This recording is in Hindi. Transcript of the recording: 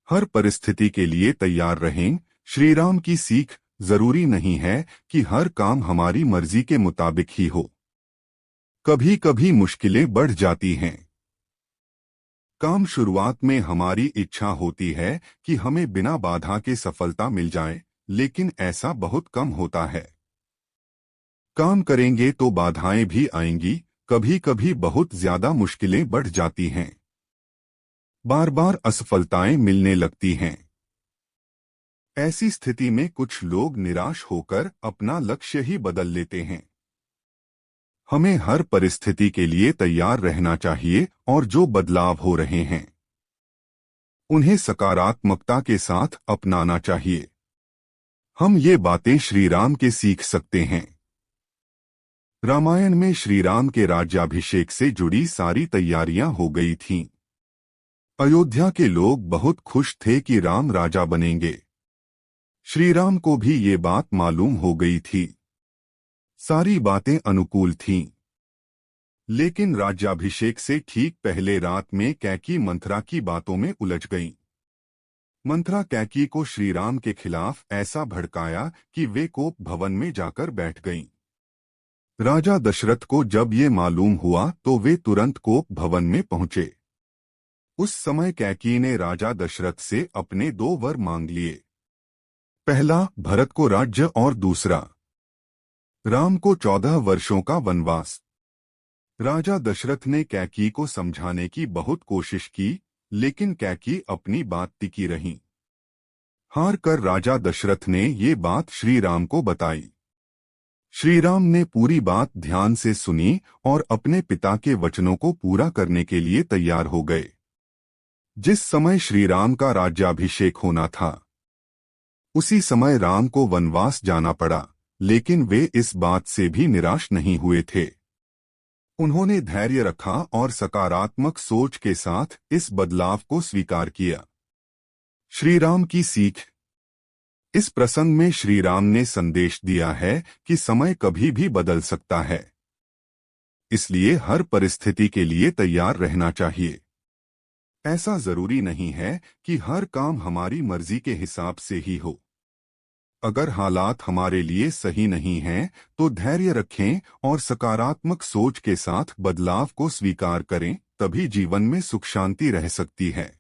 हर परिस्थिति के लिए तैयार रहें। श्री राम की सीख, जरूरी नहीं है कि हर काम हमारी मर्जी के मुताबिक ही हो। कभी कभी मुश्किलें बढ़ जाती हैं। काम शुरुआत में हमारी इच्छा होती है कि हमें बिना बाधा के सफलता मिल जाए, लेकिन ऐसा बहुत कम होता है। काम करेंगे तो बाधाएं भी आएंगी, कभी कभी बहुत ज्यादा मुश्किलें बढ़ जाती हैं। बार बार असफलताएं मिलने लगती हैं। ऐसी स्थिति में कुछ लोग निराश होकर अपना लक्ष्य ही बदल लेते हैं। हमें हर परिस्थिति के लिए तैयार रहना चाहिए और जो बदलाव हो रहे हैं उन्हें सकारात्मकता के साथ अपनाना चाहिए। हम ये बातें श्री राम के सीख सकते हैं। रामायण में श्री राम के राज्याभिषेक से जुड़ी सारी तैयारियां हो गई थीं। अयोध्या के लोग बहुत खुश थे कि राम राजा बनेंगे। श्री राम को भी ये बात मालूम हो गई थी। सारी बातें अनुकूल थीं। लेकिन राज्याभिषेक से ठीक पहले रात में कैकी मंथरा की बातों में उलझ गईं। मंथरा कैकी को श्री राम के खिलाफ ऐसा भड़काया कि वे कोप भवन में जाकर बैठ गईं। राजा दशरथ को जब ये मालूम हुआ तो वे तुरंत कोप भवन में पहुंचे। उस समय कैकी ने राजा दशरथ से अपने 2 वर मांग लिए। पहला, भरत को राज्य, और दूसरा, राम को 14 वर्षों का वनवास। राजा दशरथ ने कैकी को समझाने की बहुत कोशिश की, लेकिन कैकी अपनी बात टिकी रही। हार कर राजा दशरथ ने ये बात श्री राम को बताई। श्री राम ने पूरी बात ध्यान से सुनी और अपने पिता के वचनों को पूरा करने के लिए तैयार हो गए। जिस समय श्री राम का राज्याभिषेक होना था उसी समय राम को वनवास जाना पड़ा, लेकिन वे इस बात से भी निराश नहीं हुए थे। उन्होंने धैर्य रखा और सकारात्मक सोच के साथ इस बदलाव को स्वीकार किया। श्री राम की सीख। इस प्रसंग में श्री राम ने संदेश दिया है कि समय कभी भी बदल सकता है, इसलिए हर परिस्थिति के लिए तैयार रहना चाहिए। ऐसा जरूरी नहीं है कि हर काम हमारी मर्जी के हिसाब से ही हो। अगर हालात हमारे लिए सही नहीं हैं, तो धैर्य रखें और सकारात्मक सोच के साथ बदलाव को स्वीकार करें, तभी जीवन में सुख शांति रह सकती है।